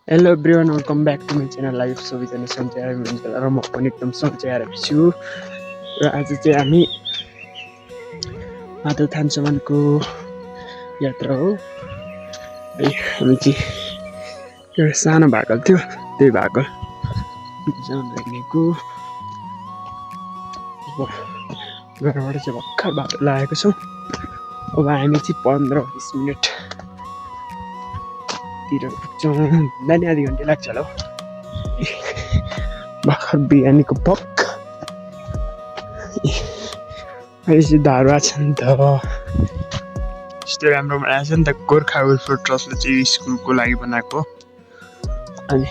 Hello everyone welcome back to my channel live सबैजना सन्चै आएर हुनुहुन्छ र म पनि एकदम सन्चै आएर छु र आज चाहिँ हामी माधव थानसम्मको यात्रा हो है हामी चाहिँ एउटा सानो भाकल थियो त्यही भाकल हिँडेको घरबाट चाहिँ भर्खर बाटो लागेको छौँ अब हामी चाहिँ 15-20 मिनटतिर पुग्छौँ भन्दा नि आधी घन्टा लाग्छ होला हौ भर्खर बिहानीको पक अहिले चाहिँ धारो आएको छ नि त यस्तो राम्रो बनाएको छ नि त गोर्खा वेलफेयर ट्रस्टले चाहिँ स्कुलको लागि बनाएको अनि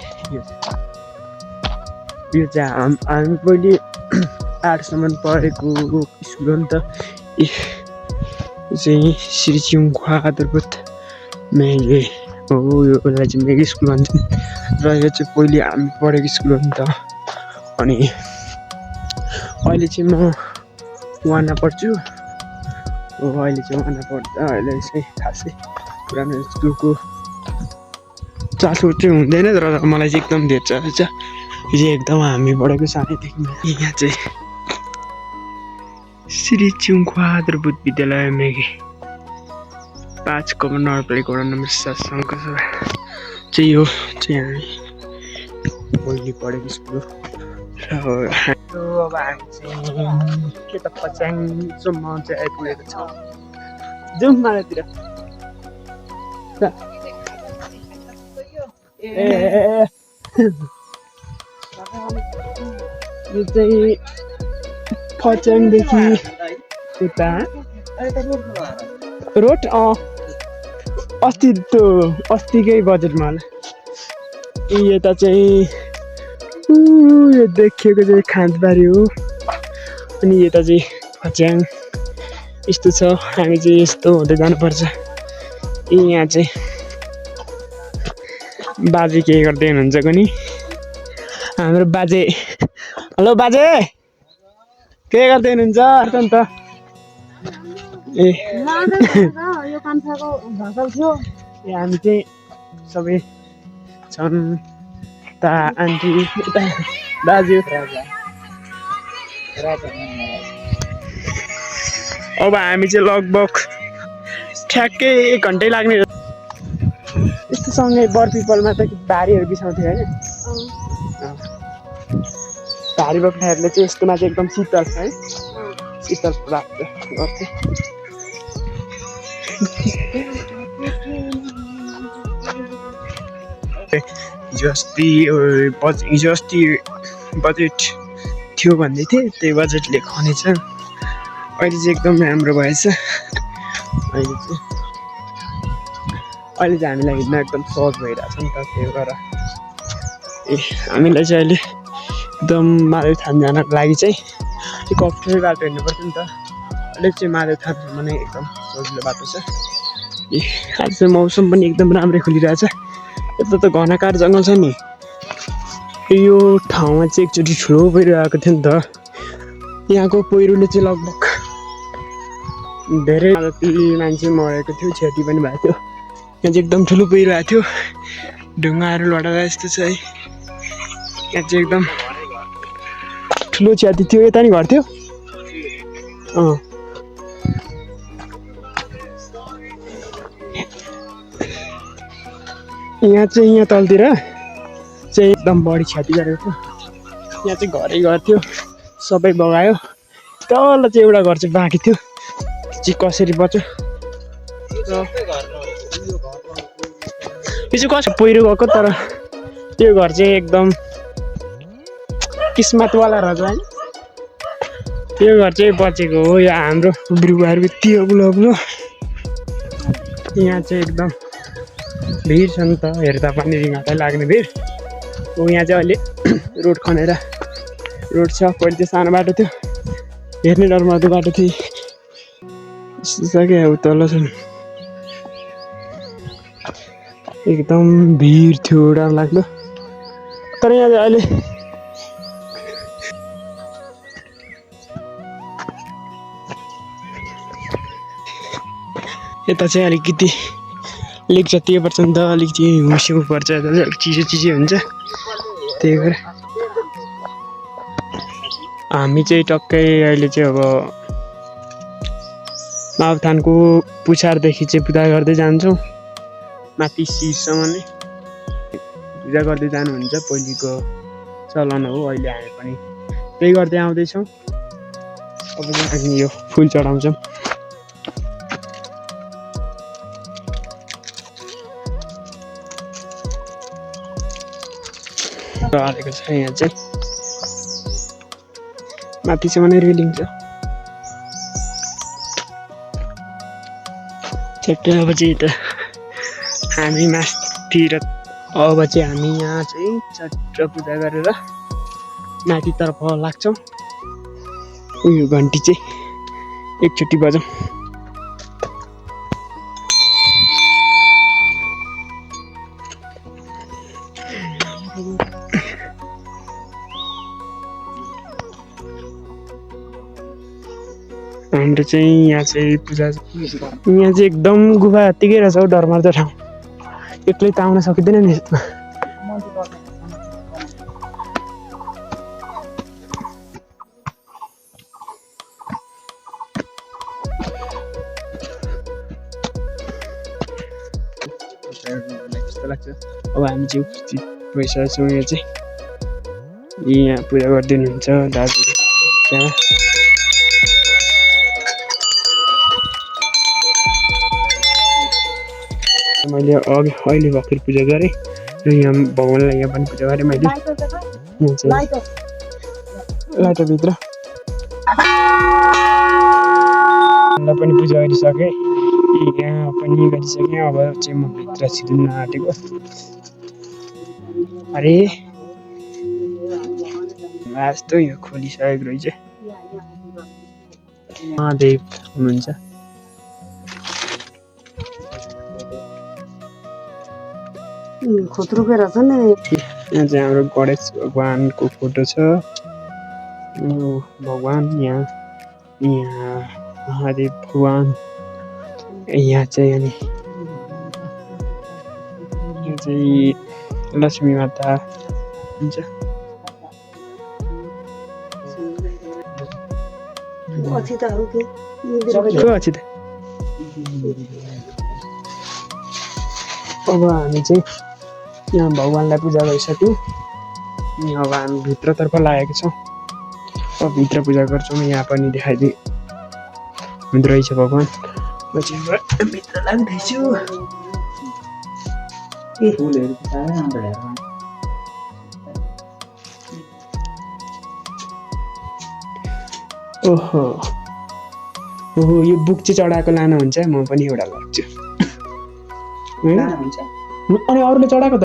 यो चाहिँ हामी पहिले 8सम्म पढेको स्कुल हो नि त यो चाहिँ श्री चिङखुवा आदरपुत मेघे हो योलाई चाहिँ मेघे स्कुल भन्छन् र यो चाहिँ पहिले हामी पढेको स्कुल हो नि त अनि अहिले चाहिँ म वानमा पढ्छु हो अहिले चाहिँ वानमा पढ्दा अहिले चाहिँ खासै पुरानो स्कुलको चासो चाहिँ हुँदैन तर मलाई चाहिँ एकदम धेरै चासो छ यो चाहिँ एकदम हामी पढेको सानैदेखि यहाँ चाहिँ श्री चिङखुवा आदरपुत विद्यालय मेघे 5 कमन नगरपालिका वडा नम्बर 7 सङ्घसभा चाहिँ यो चाहिँ हामी पहिले पढेको स्कुल हो अब हामी चाहिँ के त पच्याङसम्म चाहिँ आइपुगेको छौँ जाउँ माथितिर ए यो चाहिँ पच्याङदेखि उता रोड अस्तिकै बजेटमा होला यता चाहिँ यो देखिएको चाहिँ खाँदबारी हो अनि यता चाहिँ पच्याङ यस्तो छ हामी चाहिँ यस्तो हुँदै जानुपर्छ यहाँ चाहिँ बाजे के गर्दै हुनुहुन्छ नि हाम्रो बाजे हेलो बाजे के गर्दै हुनुहुन्छ अन्त ए हामी चाहिँ सबै छन् ता आन्टी दाजु अब हामी चाहिँ लगभग ठ्याक्कै 1 घन्टै लाग्ने यस्तो सँगै बरपिपलमा त भारीहरू बिसाउँथ्यो होइन भारी बोक्नेहरूले चाहिँ यस्तोमा चाहिँ एकदम शीतल है शीतल प्राप्त गर्थे हिजो अस्ति बजेट थियो भन्दै थिएँ त्यही बजेटले खनेछ अहिले चाहिँ एकदम राम्रो भएछ अहिले चाहिँ हामीलाई हिँड्न एकदम सहज भइरहेछ नि त त्यही भएर हामीलाई चाहिँ अहिले एकदम माधव थान जानको लागि चाहिँ त्यो कफ्टरै बाटो हिँड्नुपर्छ नि त अहिले चाहिँ माधव थानसम्म नै एकदम सजिलो बाटो छ आज चाहिँ मौसम पनि एकदम राम्रै खुलिरहेछ यता त घनाकार जङ्गल छ नि यो ठाउँमा चाहिँ एकचोटि ठुलो पहिरो आएको थियो नि त यहाँको पहिरोले चाहिँ लगभग धेरै मान्छे मरेको थियो क्षति पनि भएको थियो यहाँ चाहिँ एकदम ठुलो पहिरो आएको थियो ढुङ्गाहरू लडाएर यस्तो छ है यहाँ चाहिँ एकदम ठुलो क्षति थियो यता नि घर थियो यहाँ तलतिर चाहिँ एकदम बढी क्षति गरेको थियो यहाँ चाहिँ घर थियो सबै बगायो तल चाहिँ एउटा घर चाहिँ बाँकी थियो चाहिँ कसरी बच्यो यो चाहिँ कसरी पहिरो गएको तर त्यो घर चाहिँ एकदम किस्मतवाला रहेछ होइन त्यो घर चाहिँ बचेको हो यो हाम्रो बिरुवाहरू त्यो बुलो यहाँ चाहिँ एकदम भिड छ नि त हेर्दा पनि रिङ्गाटै लाग्ने भिड हो यहाँ चाहिँ अहिले रोड खनेर रोड छ पहिले चाहिँ सानो बाटो थियो हेर्ने डरमर्दो बाटो थियो यस्तो छ क्या तल छ एकदम भिड थियो डर लाग्दो तर यहाँ चाहिँ अहिले यता चाहिँ अलिकति अलिक जति पर्छ नि त अलिक चाहिँ हुसिउ पर्छ अलिक चिसो हुन्छ त्यही भएर हामी चाहिँ टक्कै अहिले चाहिँ अब माउथानको पुछारदेखि चाहिँ पूजा गर्दै जान्छौँ माथि शिरसम्म नै पूजा गर्दै जानुहुन्छ पहिलेको चलन हो अहिले हामी पनि त्यही गर्दै आउँदैछौँ अब हामी यो फुल चढाउँछौँ हालेको छ यहाँ चाहिँ माथिसम्म नै रेलिङ छ चट्टै अब चाहिँ यता हामी माथि र अब चाहिँ हामी यहाँ चाहिँ चट्ट पूजा गरेर माथितर्फ लाग्छौँ उयो घन्टी चाहिँ एकचोटि बजाउँ हाम्रो चाहिँ यहाँ चाहिँ पूजा यहाँ चाहिँ एकदम गुफा यत्तिकै रहेछ हौ डरमर्दो ठाउँ एक्लै त आउन सकिँदैन नि यसमा जस्तो लाग्छ अब हामी चाहिँ उपस्थित भइसकेको छौँ यहाँ चाहिँ यहाँ पूजा गरिदिनुहुन्छ दाजुले त्यहाँ मैले अहिले भर्खर पूजा गरेँ र यहाँ भगवान्लाई यहाँ पनि पूजा गरेँ मैले लाइटरभित्र पनि पूजा गरिसकेँ यहाँ पनि गरिसकेँ अब चाहिँ म भित्र छिर्न आँटेको अरे यस्तो यो खोलिसकेको रहेछ महादेव हुनुहुन्छ खुत्रुकै रहेछ नि यहाँ चाहिँ हाम्रो गणेश भगवानको फोटो छ भगवान यहाँ महादेव भगवान यहाँ चाहिँ अनि यहाँ चाहिँ लक्ष्मी माता हुन्छ अब हामी चाहिँ यहाँ भगवान्लाई पूजा गरिसक्यौँ अब हामी भित्रतर्फ लागेको छौँ अब भित्र पूजा गर्छौँ यहाँ पनि देखाइदिए हुँदो रहेछ भगवान् म चाहिँ भित्र लाग्दैछु ओहो ओहो यो बुक चाहिँ चढाएको लानुहुन्छ म पनि एउटा लाग्छु अनि अरूले चढाएको त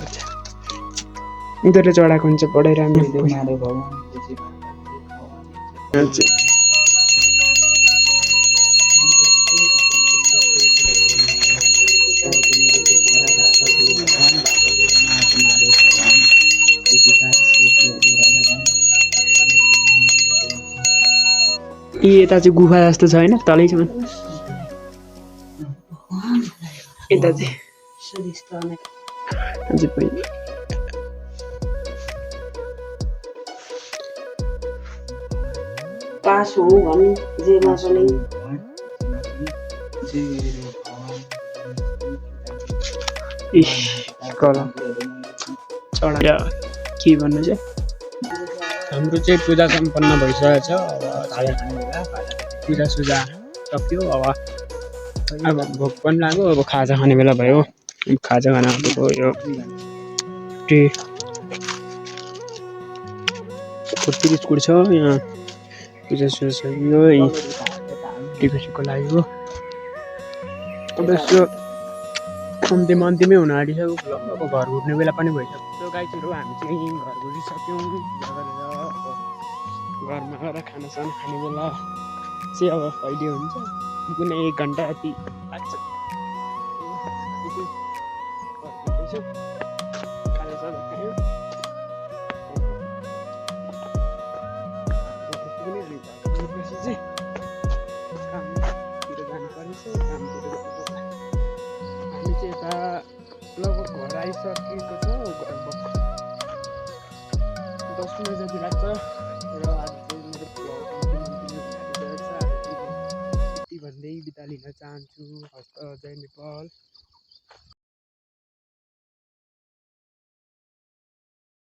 उनीहरूले चढाएको हुन्छ बडै राम्रो यता चाहिँ गुफा जस्तो छ होइन तलैसम्म यता चाहिँ पास हो भने जेमा पनि चढा के भन्नु चाहिँ हाम्रो चाहिँ पूजा सम्पन्न भइसकेको छ अब खाजा खाने बेला पूजा सुजा सक्यो अब भोक पनि लाग्यो अब खाजा खाने बेला भयो खाजा खान आएको यो कुर्ती बिस्कुट छ यहाँ पूजा सुजा सक्यो टिकसीको लागि हो अब यसो अन्तिमै हुन आँटिसक्यो अब घर घुर्ने बेला पनि भइसक्यो गाईहरू हामी चाहिँ घर घुरिसक्यौँ घरमा गएर खानासाना खाने बेला चाहिँ अब कहिले हुन्छ कुनै 1 घन्टा जति लाग्छ खानासाना खायो कामतिर जानु पर्छ हामी चाहिँ यता सुन्न जति लाग्छ र आज चाहिँ मेरो भ्लग कम्ती लागिरहेको छ। आज चाहिँ म यति भन्दै बिदा लिन चाहन्छु। हस्त जय नेपाल।